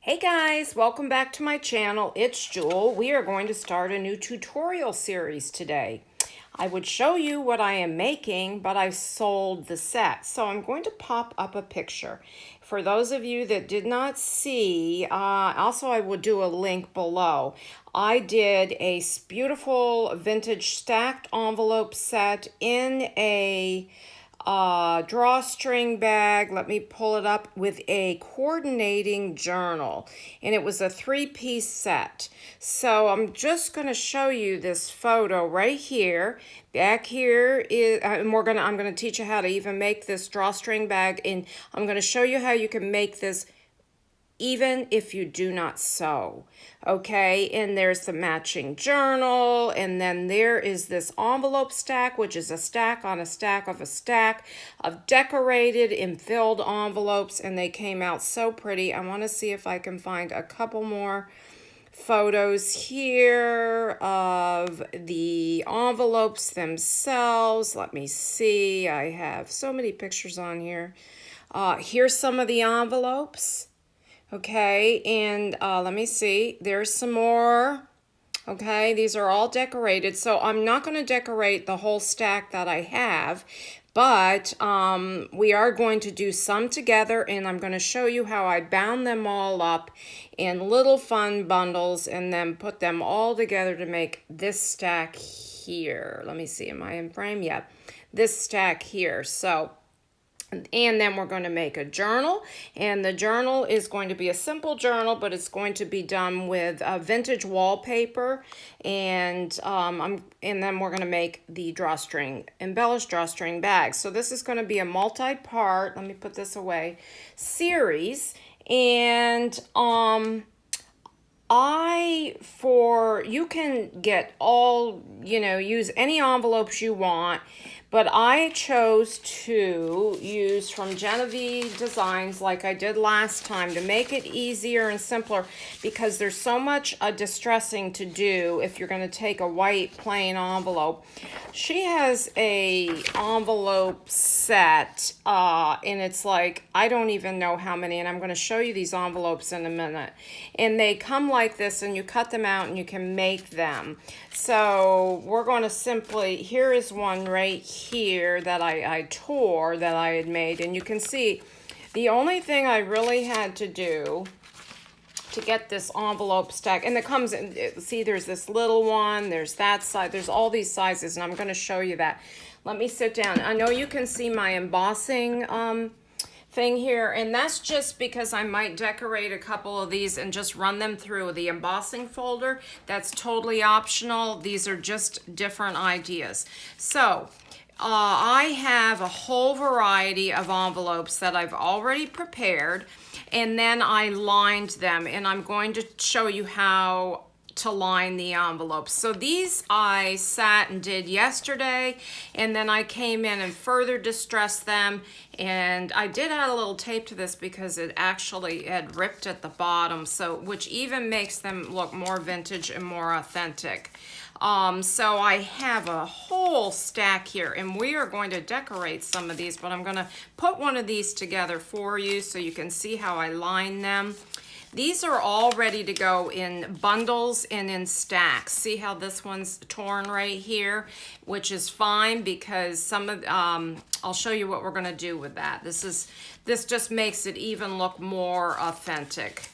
Hey guys, welcome back to my channel. It's Jewel. We are going to start a new tutorial series today. I would show you what I am making, but I sold the set. So I'm going to pop up a picture. For those of you that did not see, also I will do a link below. I did a beautiful vintage stacked envelope set in a drawstring bag. Let me pull it up with a coordinating journal, and it was a 3-piece set. So I'm just going to show you this photo right here. Back here is, and I'm gonna teach you how to even make this drawstring bag, and I'm going to show you how you can make this even if you do not sew, okay? And there's the matching journal, and then there is this envelope stack, which is a stack on a stack of a stack of decorated and filled envelopes, and they came out so pretty. I want to see if I can find a couple more photos here of the envelopes themselves. Let me see. I have so many pictures on here. Here's some of the envelopes. Okay, and let me see. There's some more. Okay, these are all decorated. So I'm not going to decorate the whole stack that I have, but we are going to do some together, and I'm going to show you how I bound them all up in little fun bundles and then put them all together to make this stack here. Let me see, am I in frame? Yeah, this stack here. So, and then we're going to make a journal, and the journal is going to be a simple journal, but it's going to be done with vintage wallpaper, and then we're going to make the embellished drawstring bag. So this is going to be a multi-part, let me put this away, series, and you can get all, use any envelopes you want, but I chose to use from Genevieve Designs like I did last time to make it easier and simpler, because there's so much distressing to do if you're going to take a white plain envelope. She has a envelope set, and it's like, I don't even know how many, and I'm going to show you these envelopes in a minute. And they come like this, and you cut them out and you can make them. So we're going to simply, here is one right here that I tore that I had made, and you can see the only thing I really had to do to get this envelope stack, and it comes in, see, there's this little one, there's that side, there's all these sizes, and I'm going to show you that. Let me sit down. I know you can see my embossing thing here, and that's just because I might decorate a couple of these and just run them through the embossing folder. That's totally optional. These are just different ideas. So I have a whole variety of envelopes that I've already prepared, and then I lined them, and I'm going to show you how to line the envelopes. So these I sat and did yesterday, and then I came in and further distressed them, and I did add a little tape to this because it actually had ripped at the bottom, so which even makes them look more vintage and more authentic. So I have a whole stack here, and we are going to decorate some of these, but I'm going to put one of these together for you so you can see how I line them. These are all ready to go in bundles and in stacks. See how this one's torn right here, which is fine because some of I'll show you what we're going to do with that. This just makes it even look more authentic.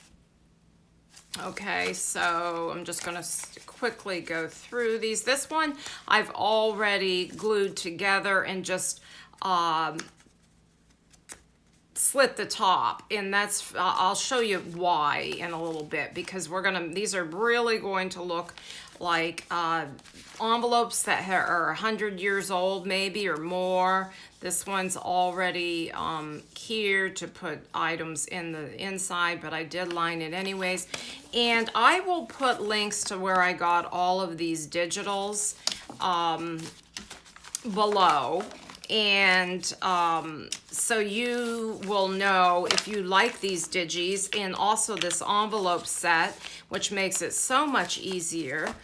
Okay, so I'm just going to quickly go through these. This one I've already glued together and just slit the top, and that's I'll show you why in a little bit, because these are really going to look like envelopes that are 100 years old maybe or more. This one's already here to put items in the inside, but I did line it anyways. And I will put links to where I got all of these digitals below. And so you will know if you like these digis, and also this envelope set, which makes it so much easier.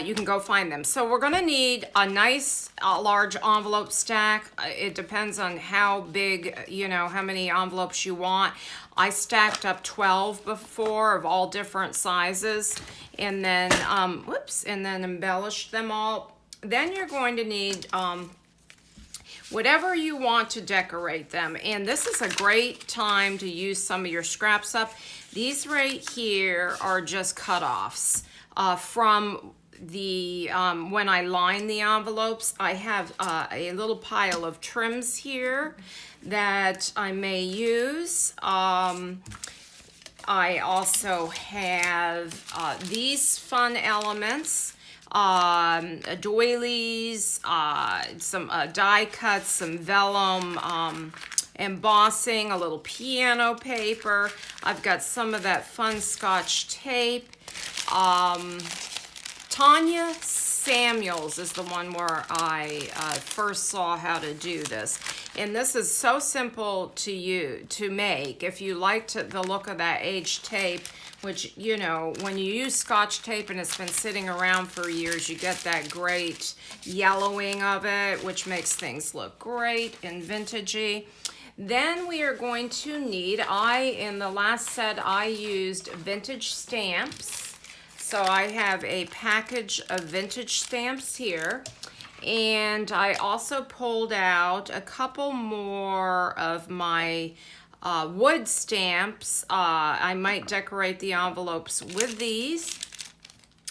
You can go find them. So we're going to need a nice large envelope stack. It depends on how big, how many envelopes you want. I stacked up 12 before of all different sizes, and then, and then embellished them all. Then you're going to need whatever you want to decorate them. And this is a great time to use some of your scraps up. These right here are just cut-offs from the when I line the envelopes. I have a little pile of trims here that I may use. I also have these fun elements, doilies, some die cuts, some vellum, embossing, a little piano paper. I've got some of that fun Scotch tape. Tanya Samuels is the one where I first saw how to do this. And this is so simple to make. If you like the look of that aged tape, which, you know, when you use Scotch tape and it's been sitting around for years, you get that great yellowing of it, which makes things look great and vintagey. Then we are going to need, in the last set, I used vintage stamps. So I have a package of vintage stamps here. And I also pulled out a couple more of my wood stamps. I might decorate the envelopes with these.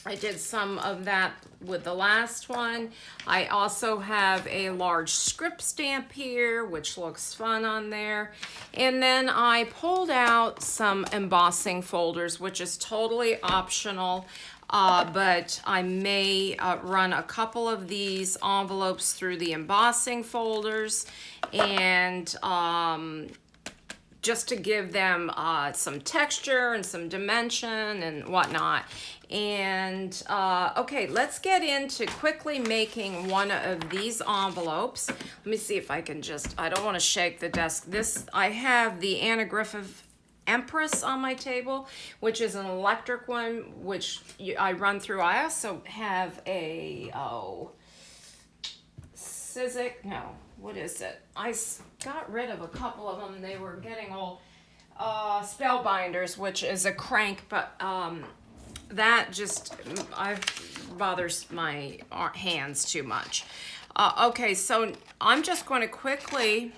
I did some of that with the last one. I also have a large script stamp here, which looks fun on there. And then I pulled out some embossing folders, which is totally optional. But I may run a couple of these envelopes through the embossing folders, and just to give them some texture and some dimension and whatnot. And okay, let's get into quickly making one of these envelopes. Let me see if I can I don't want to shake the desk. I have the Anna Griffith Empress on my table, which is an electric one, which I run through. I also have a, what is it? I got rid of a couple of them. They were getting old. Spellbinders, which is a crank, but that just bothers my hands too much. Okay, so I'm just going to quickly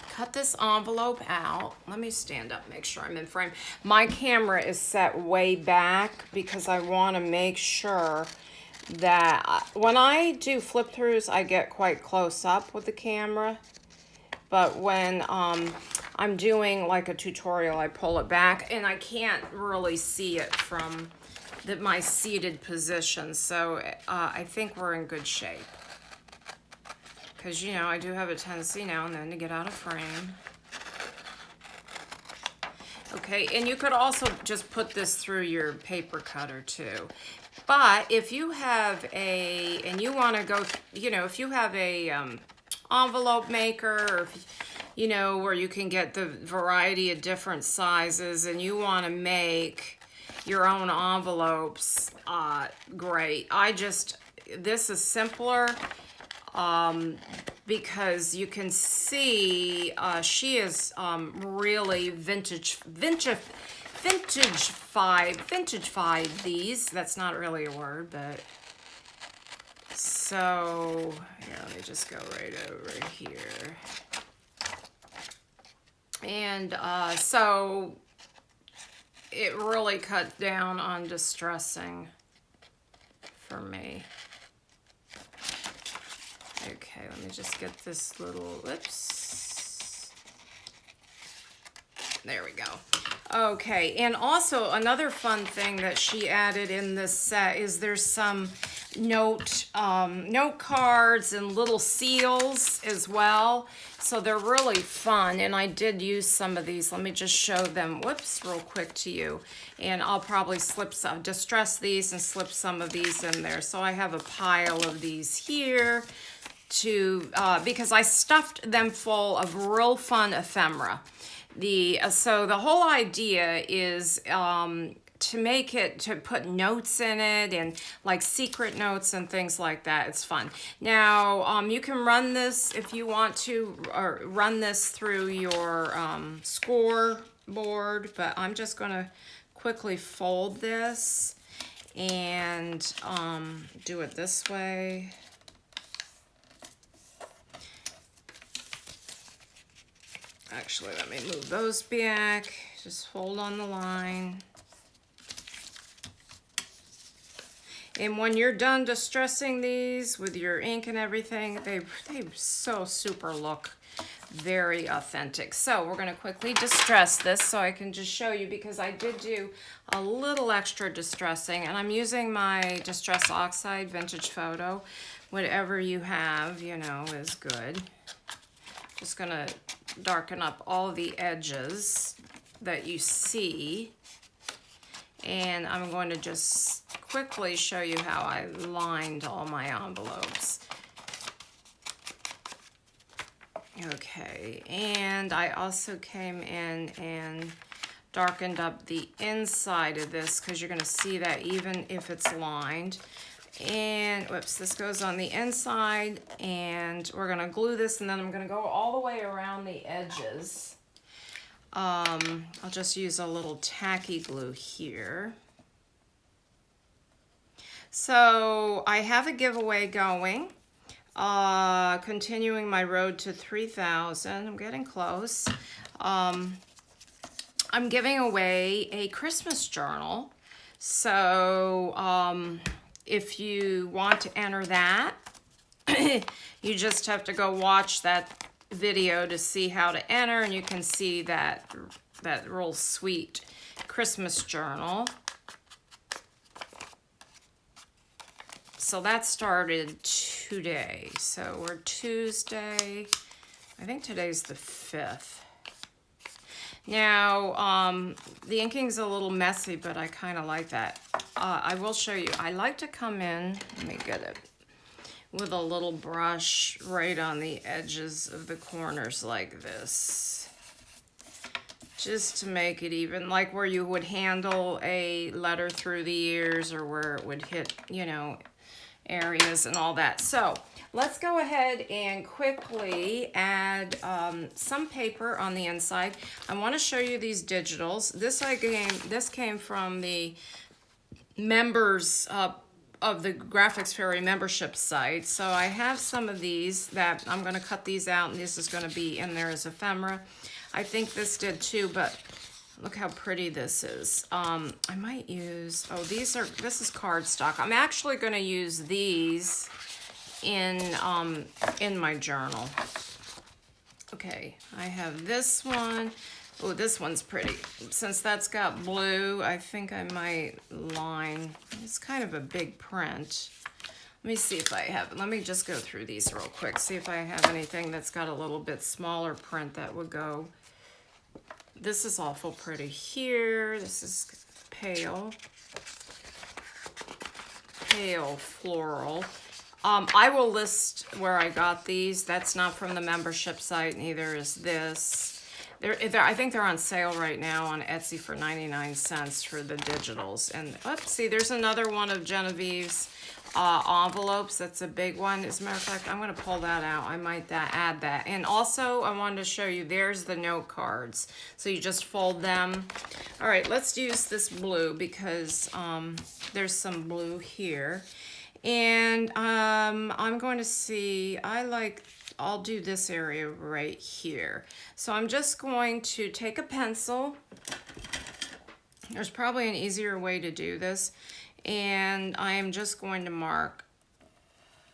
cut this envelope out. Let me stand up, make sure I'm in frame. My camera is set way back because I want to make sure that when I do flip throughs, I get quite close up with the camera. But when I'm doing like a tutorial, I pull it back and I can't really see it from my seated position. So I think we're in good shape. Because, you know, I do have a tendency now and then to get out of frame. Okay, and you could also just put this through your paper cutter too. But if you have and you want to go, you know, if you have a envelope maker, or if, you know, where you can get the variety of different sizes and you want to make your own envelopes, great. This is simpler. Because you can see she is really vintage five these. That's not really a word, but so here, let me just go right over here. And so it really cut down on distressing for me. Okay, let me just get this little, oops. There we go. Okay, and also another fun thing that she added in this set is there's some note cards and little seals as well. So they're really fun, and I did use some of these. Let me just show them, whoops, real quick to you. And I'll probably distress these and slip some of these in there. So I have a pile of these here because I stuffed them full of real fun ephemera. So the whole idea is to put notes in it and like secret notes and things like that. It's fun. Now you can run this if you want to, or run this through your score board, but I'm just gonna quickly fold this and do it this way. Actually, let me move those back. Just fold on the line. And when you're done distressing these with your ink and everything, they so super look very authentic. So we're gonna quickly distress this so I can just show you, because I did do a little extra distressing, and I'm using my Distress Oxide Vintage Photo. Whatever you have, you know, is good. Just gonna darken up all the edges that you see. And I'm going to just quickly show you how I lined all my envelopes. Okay, and I also came in and darkened up the inside of this, because you're going to see that even if it's lined. And whoops, this goes on the inside, and we're going to glue this, and then I'm going to go all the way around the edges. I'll just use a little tacky glue here. So I have a giveaway going, continuing my road to 3,000. I'm getting close. I'm giving away a Christmas journal. So if you want to enter that, you just have to go watch that video to see how to enter, and you can see that real sweet Christmas journal. So that started today. So we're Tuesday. I think today's the 5th. Now, the inking's a little messy, but I kind of like that. I will show you. I like to come in, let me get it, with a little brush right on the edges of the corners like this, just to make it even, like where you would handle a letter through the ears, or where it would hit, you know, areas and all that. So let's go ahead and quickly add some paper on the inside. I want to show you these digitals. This came from the members of the Graphics Fairy membership site. So I have some of these that I'm going to cut these out, and this is going to be in there as ephemera. I think this did too, but look how pretty this is. I might use, this is cardstock. I'm actually going to use these in my journal. Okay, I have this one. Oh, this one's pretty. Since that's got blue, I think I might line. It's kind of a big print. Let me see if I have, let me just go through these real quick, see if I have anything that's got a little bit smaller print that would go. This is awful pretty here. This is pale floral. I will list where I got these. That's not from the membership site, neither is this. I think they're on sale right now on Etsy for 99 cents for the digitals. And oops, see, there's another one of Genevieve's envelopes. That's a big one. As a matter of fact, I'm going to pull that out. I might add that. And also, I wanted to show you, there's the note cards. So you just fold them. All right, let's use this blue, because there's some blue here. And I'm going to see, I'll do this area right here. So I'm just going to take a pencil. There's probably an easier way to do this. And I am just going to mark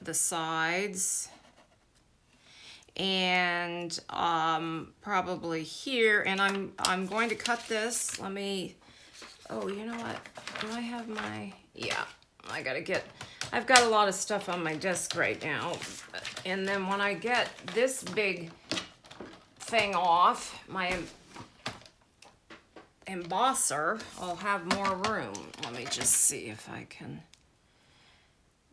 the sides. And probably here. And I'm going to cut this. Let me, oh, you know what? Do I have my, yeah, I've got a lot of stuff on my desk right now. And then when I get this big thing off, my embosser, I'll have more room. Let me just see if I can.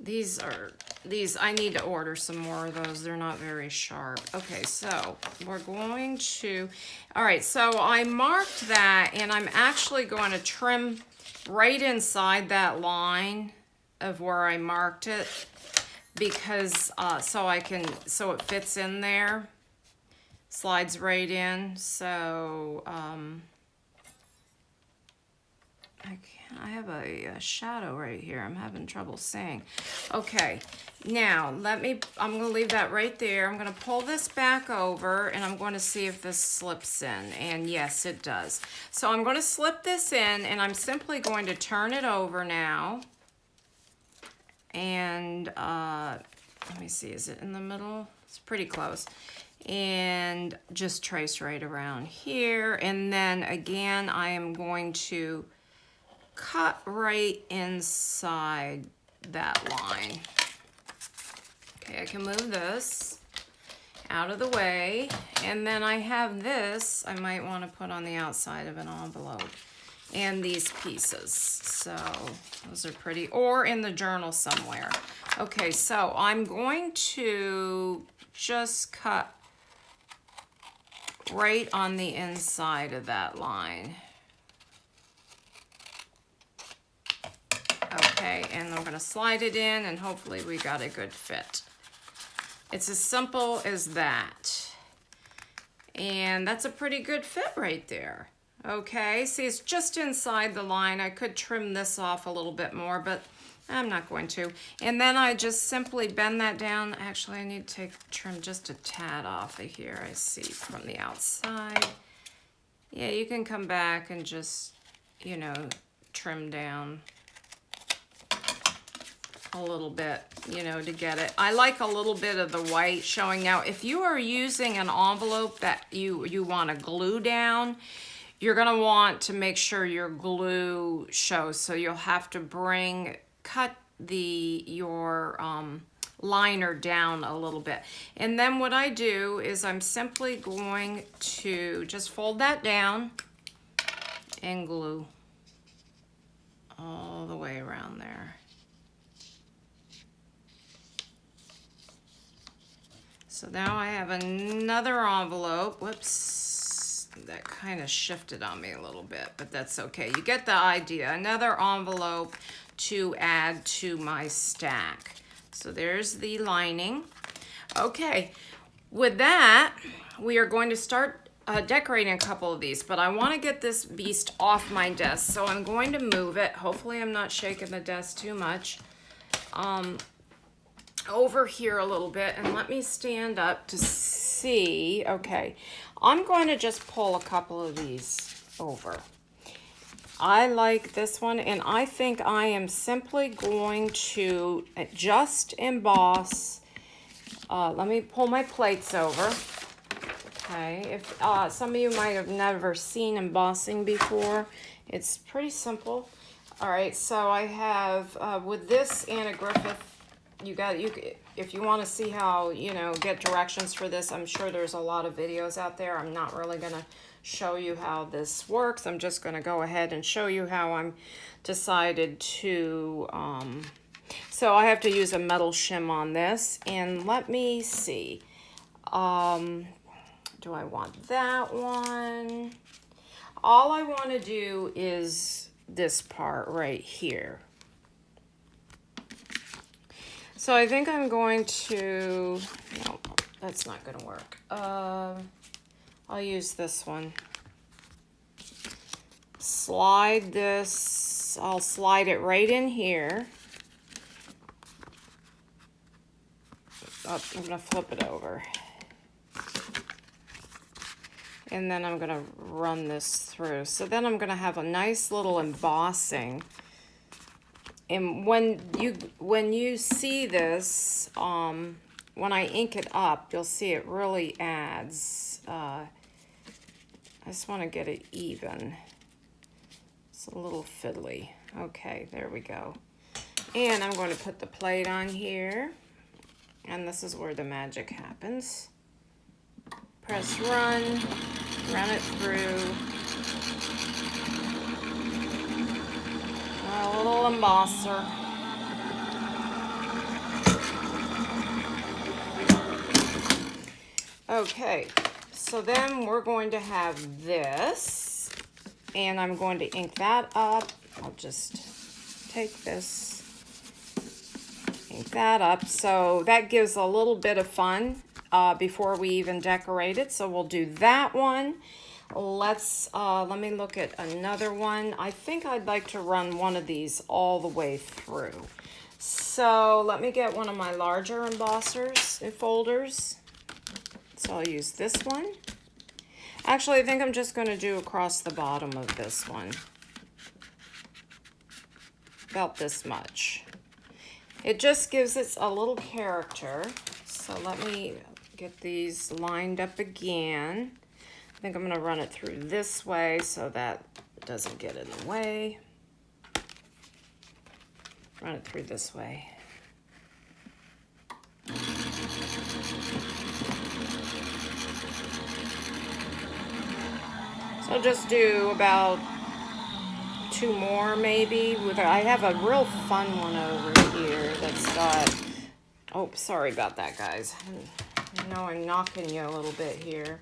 These, I need to order some more of those. They're not very sharp. Okay, so we're going to, all right, so I marked that, and I'm actually going to trim right inside that line of where I marked it, because so it fits in there, slides right in. So have a shadow right here. I'm having trouble seeing. Okay, now I'm gonna leave that right there. I'm gonna pull this back over and I'm going to see if this slips in. And yes, it does. So I'm gonna slip this in and I'm simply going to turn it over now. And let me see, is it in the middle? It's pretty close. And just trace right around here. And then again, I am going to cut right inside that line. Okay, I can move this out of the way. And then I have this I might want to put on the outside of an envelope. And these pieces, so those are pretty, or in the journal somewhere. Okay, so I'm going to just cut right on the inside of that line. Okay, and I'm gonna slide it in and hopefully we got a good fit. It's as simple as that. And that's a pretty good fit right there. Okay, see, it's just inside the line. I could trim this off a little bit more, but I'm not going to. And then I just simply bend that down. Actually, I need to trim just a tad off of here, I see, from the outside. Yeah, you can come back and just, you know, trim down a little bit, you know, to get it. I like a little bit of the white showing. Now, if you are using an envelope that you want to glue down, you're gonna want to make sure your glue shows. So you'll have to cut your liner down a little bit. And then what I do is I'm simply going to just fold that down and glue all the way around there. So now I have another envelope. Whoops. That kind of shifted on me a little bit, but that's okay. You get the idea. Another envelope to add to my stack. So there's the lining. Okay, with that, we are going to start decorating a couple of these, but I want to get this beast off my desk, so I'm going to move it. Hopefully I'm not shaking the desk too much. Over here a little bit, and let me stand up to see. Okay, I'm going to just pull a couple of these over. I like this one, and I think I am simply going to just emboss. Let me pull my plates over. Okay, if some of you might have never seen embossing before, it's pretty simple. All right, so I have with this Anna Griffith. If you want to see how, you know, get directions for this, I'm sure there's a lot of videos out there. I'm not really going to show you how this works. I'm just going to go ahead and show you how I'm decided to, so I have to use a metal shim on this. And let me see, do I want that one? All I want to do is this part right here. So I think I'm going to, no, that's not going to work. I'll use this one. Slide this, I'll slide it right in here. Oh, I'm going to flip it over. And then I'm going to run this through. So then I'm going to have a nice little embossing. And when you see this, when I ink it up, you'll see it really adds. I just want to get it even. It's a little fiddly. Okay, there we go. And I'm going to put the plate on here. And this is where the magic happens. Press run it through. A little embosser. Okay, so then we're going to have this, and I'm going to ink that up. I'll just take this, ink that up. So that gives a little bit of fun before we even decorate it. So we'll do that one. Let me look at another one. I think I'd like to run one of these all the way through. So let me get one of my larger embossers and folders. So I'll use this one. Actually, I think I'm just going to do across the bottom of this one. About this much. It just gives it a little character. So let me get these lined up again. I think I'm going to run it through this way so that it doesn't get in the way. Run it through this way. So I'll just do about 2 more maybe. I have a real fun one over here that's got, oh, sorry about that, guys. I know I'm knocking you a little bit here.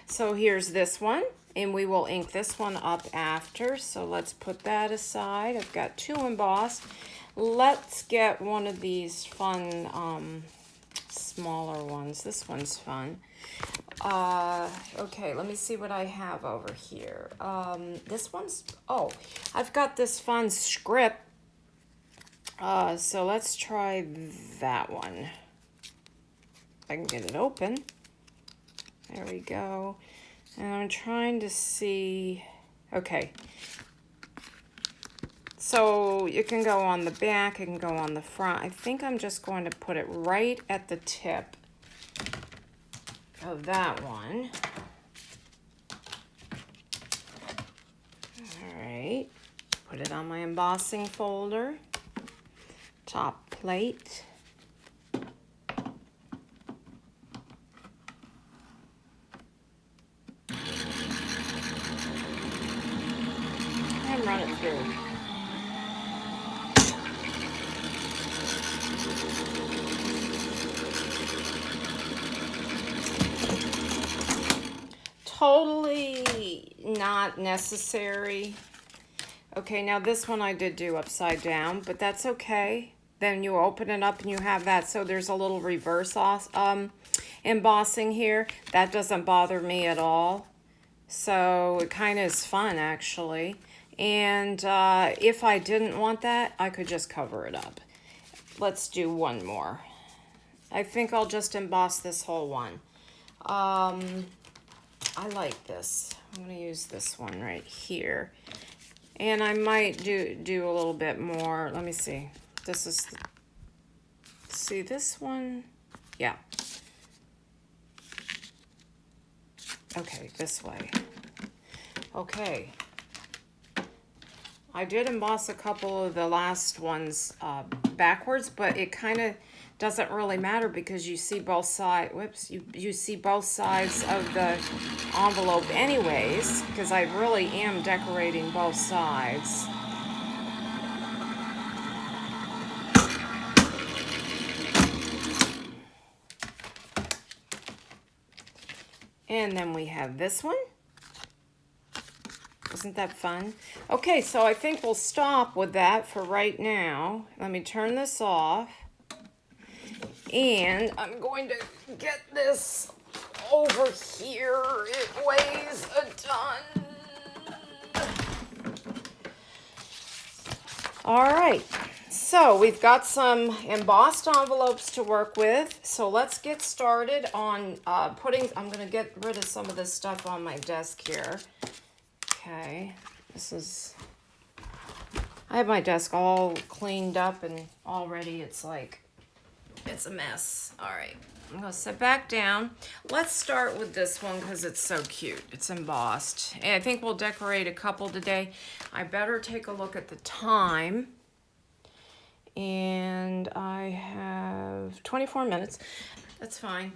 So here's this one, and we will ink this one up after. So let's put that aside. I've got 2 embossed. Let's get one of these fun, smaller ones. This one's fun. Okay, let me see what I have over here. This one's, oh, I've got this fun script. So let's try that one. I can get it open. There we go. And I'm trying to see, okay. So you can go on the back, it can go on the front. I think I'm just going to put it right at the tip of that one. All right, put it on my embossing folder, top plate. And run it through. Totally not necessary. Okay, now this one I did do upside down, but that's okay. Then you open it up and you have that. So there's a little reverse embossing here. That doesn't bother me at all. So it kind of is fun, actually. And if I didn't want that, I could just cover it up. Let's do one more. I think I'll just emboss this whole one. I like this. I'm going to use this one right here. And I might do a little bit more. Let me see. This is, see this one? Yeah. Okay, this way. Okay. I did emboss a couple of the last ones backwards, but it kind of doesn't really matter because you see both sides. Whoops, you see both sides of the envelope anyways, because I really am decorating both sides. And then we have this one. Isn't that fun? Okay, so I think we'll stop with that for right now. Let me turn this off. And I'm going to get this over here. It weighs a ton. All right, so we've got some embossed envelopes to work with. So let's get started on putting, I'm going to get rid of some of this stuff on my desk here. Okay, this is, I have my desk all cleaned up and already it's like, it's a mess. All right, I'm gonna sit back down. Let's start with this one because it's so cute. It's embossed. And I think we'll decorate a couple today. I better take a look at the time. And I have 24 minutes. That's fine.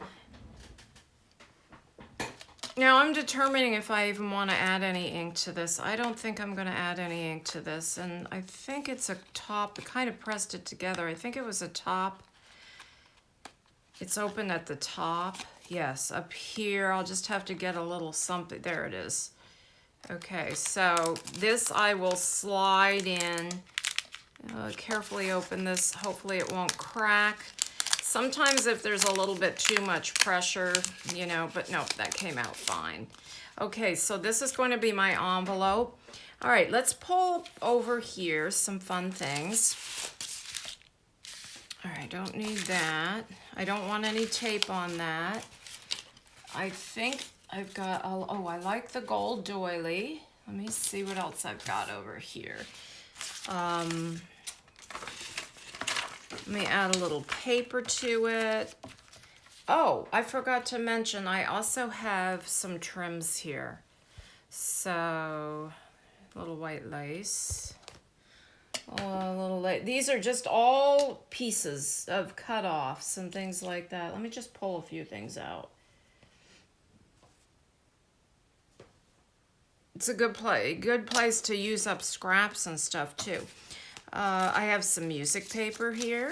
Now I'm determining if I even want to add any ink to this. I don't think I'm going to add any ink to this. And I think it's a top. I kind of pressed it together. I think it was a top. It's open at the top. Yes, up here. I'll just have to get a little something. There it is. Okay, so this I will slide in. Carefully open this. Hopefully it won't crack. Sometimes if there's a little bit too much pressure, you know, but no, that came out fine. Okay, so this is going to be my envelope. All right, let's pull over here some fun things. All right, don't need that. I don't want any tape on that. I think I've got, oh, I like the gold doily. Let me see what else I've got over here. Let me add a little paper to it. Oh, I forgot to mention, I also have some trims here. So, little white lace. These are just all pieces of cut-offs and things like that. Let me just pull a few things out. It's a good place to use up scraps and stuff too. I have some music paper here,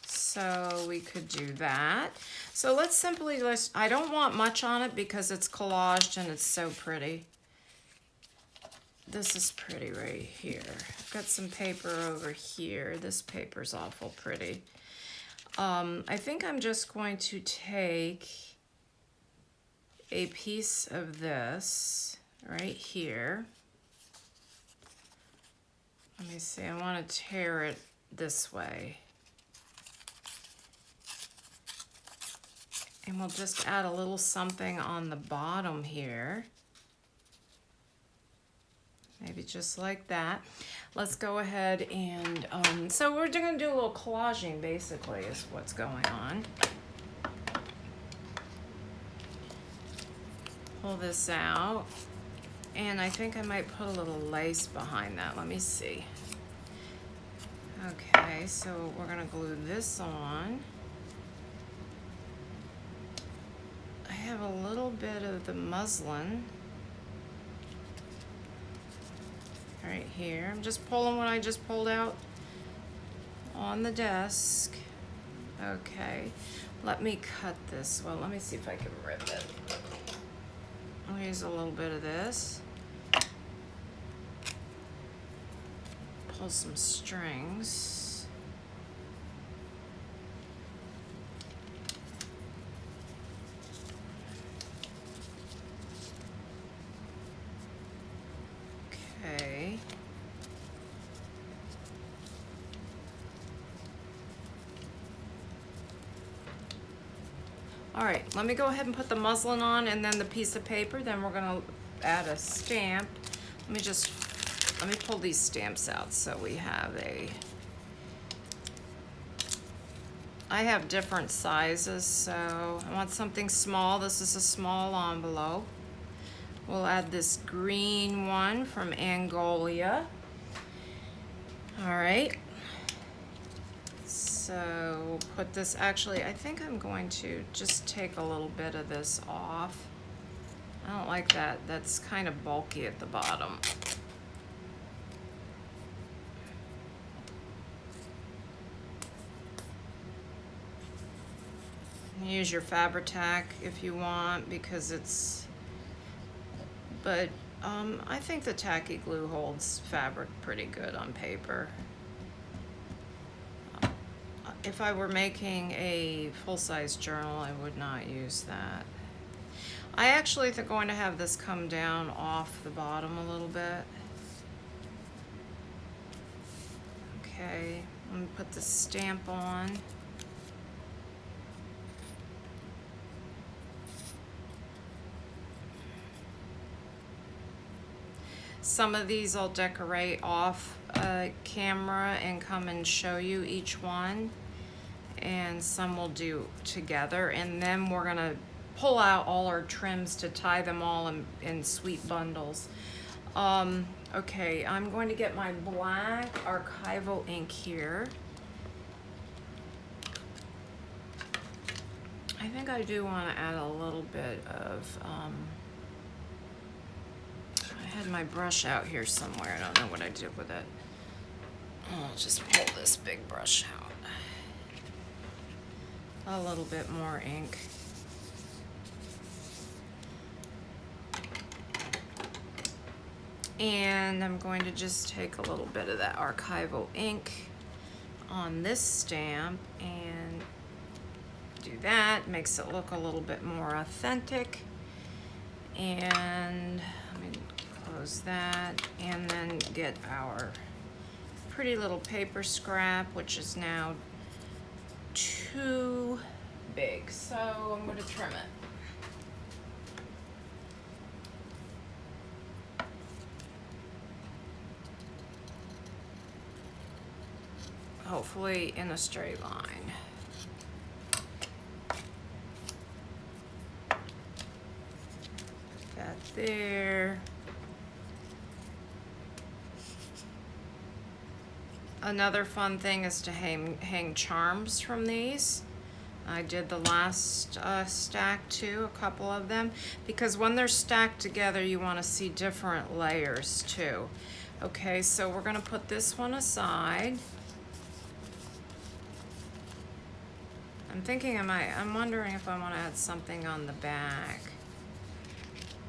so we could do that. So let's simply, I don't want much on it because it's collaged and it's so pretty. This is pretty right here. I've got some paper over here. This paper's awful pretty. I think I'm just going to take a piece of this right here. Let me see, I want to tear it this way. And we'll just add a little something on the bottom here. Maybe just like that. Let's go ahead and, so we're going to do a little collaging basically is what's going on. Pull this out. And I think I might put a little lace behind that. Let me see. Okay, so we're gonna glue this on. I have a little bit of the muslin right here. I'm just pulling what I just pulled out on the desk. Okay, let me cut this. Well, let me see if I can rip it. I'll use a little bit of this. Pull some strings. Okay. All right, let me go ahead and put the muslin on and then the piece of paper. Then we're gonna add a stamp. Let me pull these stamps out so we have I have different sizes, so I want something small. This is a small envelope. We'll add this green one from Angolia. All right. So we'll put this, actually, I think I'm going to just take a little bit of this off. I don't like that. That's kind of bulky at the bottom. Use your Fabri-Tac if you want because it's, but I think the tacky glue holds fabric pretty good on paper. If I were making a full-size journal, I would not use that. I actually think I'm going to have this come down off the bottom a little bit. Okay, I'm going to put the stamp on. Some of these I'll decorate off camera and come and show you each one. And some we'll do together. And then we're gonna pull out all our trims to tie them all in sweet bundles. Okay, I'm going to get my black archival ink here. I think I do want to add a little bit of, I had my brush out here somewhere. I don't know what I did with it. I'll just pull this big brush out. A little bit more ink. And I'm going to just take a little bit of that archival ink on this stamp and do that, makes it look a little bit more authentic. And let me close that, and then get our pretty little paper scrap, which is now too big, so I'm going to trim it. Hopefully in a straight line. Put that there. Another fun thing is to hang charms from these. I did the last stack too, a couple of them, because when they're stacked together you want to see different layers too. Okay, so we're going to put this one aside. I'm wondering if I want to add something on the back.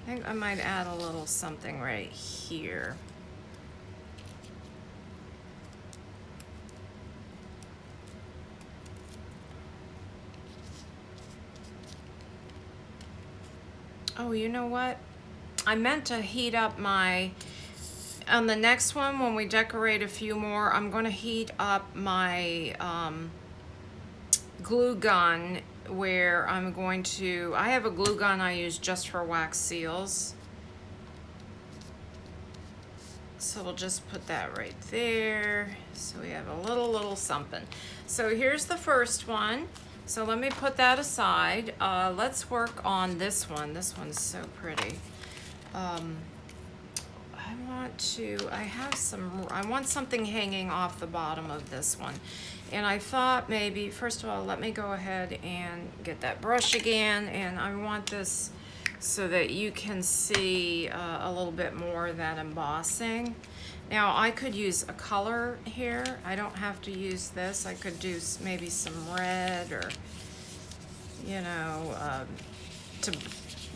I think I might add a little something right here. Oh, you know what? I meant to heat up on the next one when we decorate a few more, I'm going to heat up my glue gun, where I have a glue gun I use just for wax seals. So we'll just put that right there. So we have a little something. So here's the first one. So let me put that aside. Let's work on this one. This one's so pretty. I want something hanging off the bottom of this one. And I thought maybe, first of all, let me go ahead and get that brush again. And I want this so that you can see a little bit more of that embossing. Now I could use a color here. I don't have to use this. I could do maybe some red, or, you know, to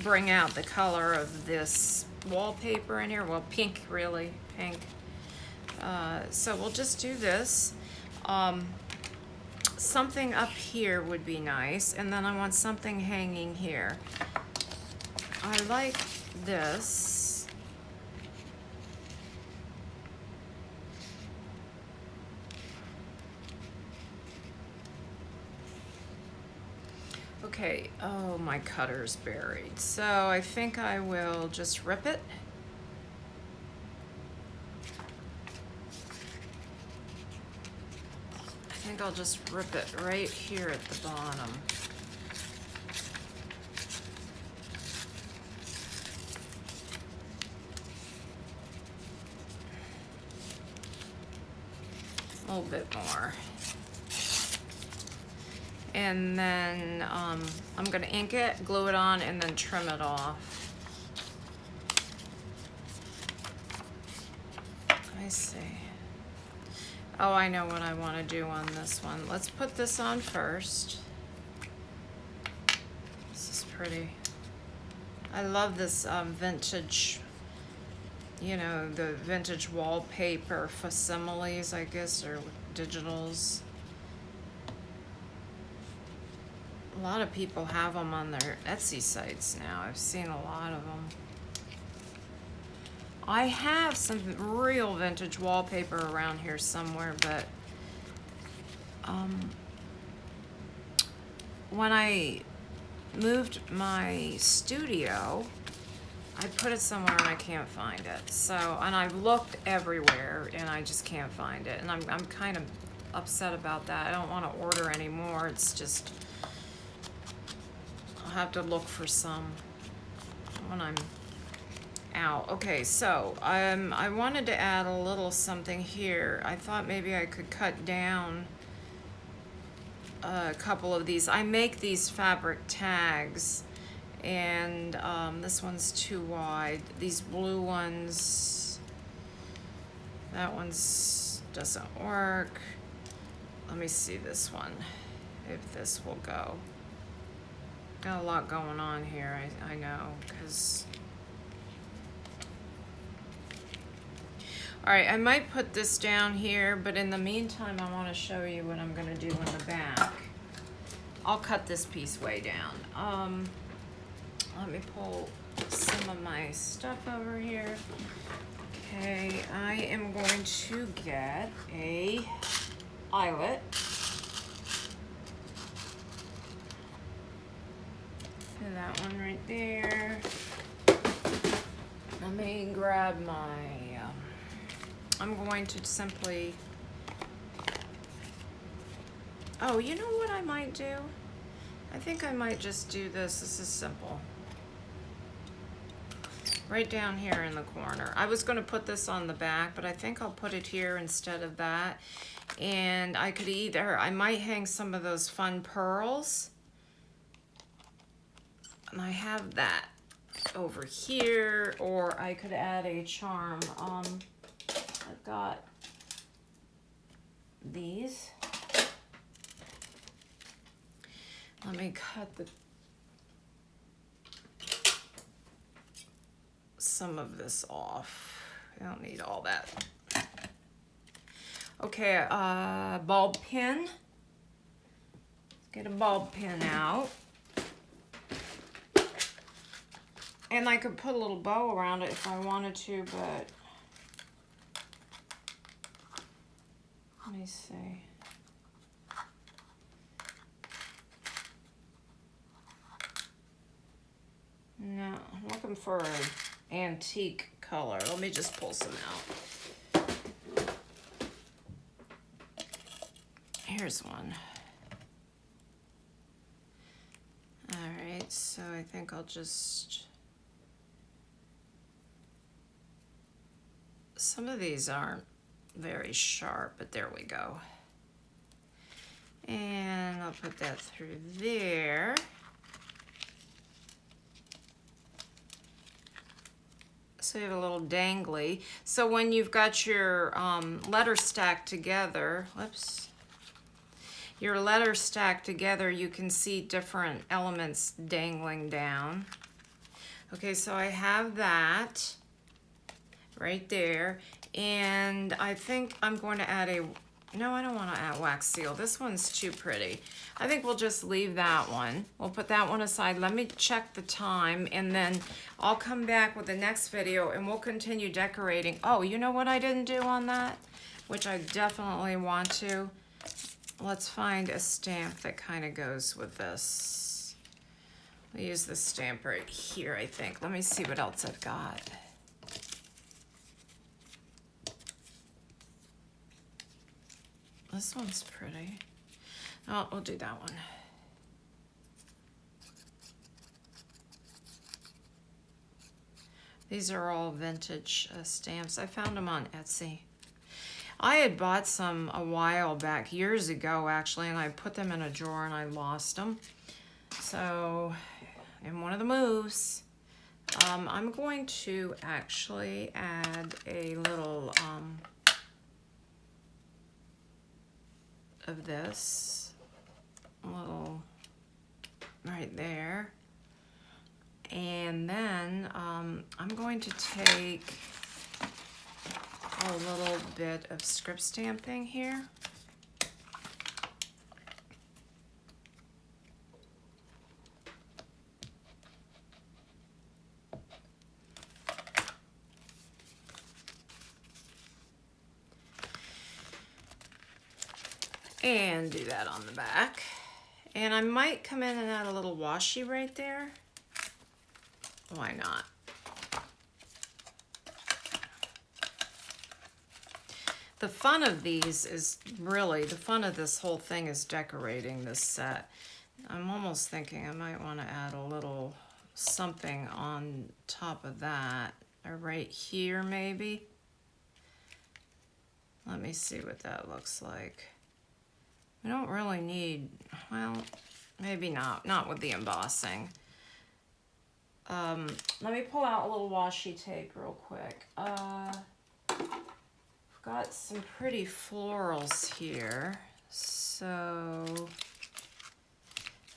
bring out the color of this wallpaper in here. Well, pink, really, pink. So we'll just do this. Something up here would be nice, and then I want something hanging here. I like this. Okay, oh, my cutter's buried. So I think I will just rip it. I think I'll just rip it right here at the bottom. A little bit more. And then I'm going to ink it, glue it on, and then trim it off. I see. Oh, I know what I want to do on this one. Let's put this on first. This is pretty. I love this vintage, you know, the vintage wallpaper facsimiles, I guess, or digitals. A lot of people have them on their Etsy sites now. I've seen a lot of them. I have some real vintage wallpaper around here somewhere, but when I moved my studio, I put it somewhere and I can't find it. So, and I've looked everywhere and I just can't find it. And I'm kind of upset about that. I don't want to order anymore. It's just, I'll have to look for some when I'm out. Okay, so I wanted to add a little something here. I thought maybe I could cut down a couple of these. I make these fabric tags, and this one's too wide. These blue ones, that one's doesn't work. Let me see this one, if this will go. Got a lot going on here, I know, because all right, I might put this down here, but in the meantime, I want to show you what I'm going to do in the back. I'll cut this piece way down. Let me pull some of my stuff over here. Okay, I am going to get a eyelet. And that one right there. Let me grab my, I'm going to simply, oh, you know what I might do? I think I might just do this. This is simple. Right down here in the corner. I was going to put this on the back, but I think I'll put it here instead of that. And I could either, I might hang some of those fun pearls. And I have that over here, or I could add a charm. I've got these. Let me cut some of this off. I don't need all that. Okay, bulb pin. Let's get a bulb pin out. And I could put a little bow around it if I wanted to, but let me see. No, I'm looking for an antique color. Let me just pull some out. Here's one. All right, so I think I'll just, some of these aren't very sharp, but there we go. And I'll put that through there. So you have a little dangly. So when you've got your letter stacked together, whoops, your letter stacked together, you can see different elements dangling down. Okay, so I have that right there. And I think I'm going to add a, no, I don't want to add wax seal. This one's too pretty. I think we'll just leave that one. We'll put that one aside. Let me check the time, and then I'll come back with the next video and we'll continue decorating. Oh, you know what I didn't do on that? Which I definitely want to. Let's find a stamp that kind of goes with this. I'll use this stamp right here, I think. Let me see what else I've got. This one's pretty. Oh, we'll do that one. These are all vintage stamps. I found them on Etsy. I had bought some a while back, years ago actually, and I put them in a drawer and I lost them. So, in one of the moves, I'm going to actually add a little of this, a little right there. And then I'm going to take a little bit of script stamping here. And do that on the back. And I might come in and add a little washi right there. Why not? The fun of these is really, the fun of this whole thing is decorating this set. I'm almost thinking I might want to add a little something on top of that, or right here maybe. Let me see what that looks like. We don't really need, well, maybe not with the embossing. Let me pull out a little washi tape real quick. I've got some pretty florals here, so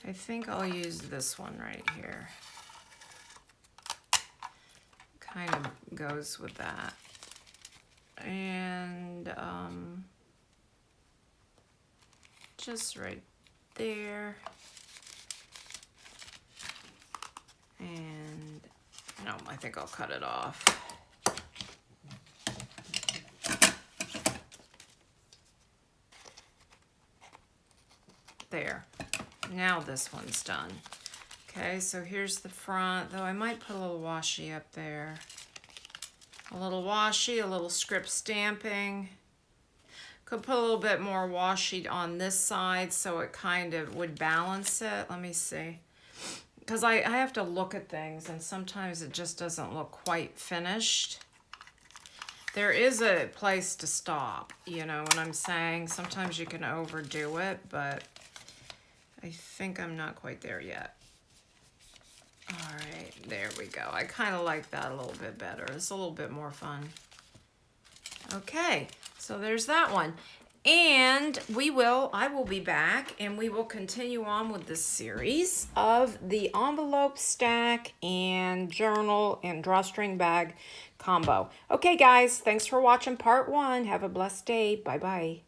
I think I'll use this one right here. Kind of goes with that. And just right there. And no, I think I'll cut it off. There. Now this one's done. Okay, so here's the front, though I might put a little washi up there. A little washi, a little script stamping. Could put a little bit more washi on this side so it kind of would balance it. Let me see. Because I have to look at things and sometimes it just doesn't look quite finished. There is a place to stop, you know what I'm saying? Sometimes you can overdo it, but I think I'm not quite there yet. All right, there we go. I kind of like that a little bit better. It's a little bit more fun. Okay, so there's that one. And I will be back and we will continue on with this series of the envelope stack and journal and drawstring bag combo. Okay, guys, thanks for watching part 1. Have a blessed day. Bye-bye.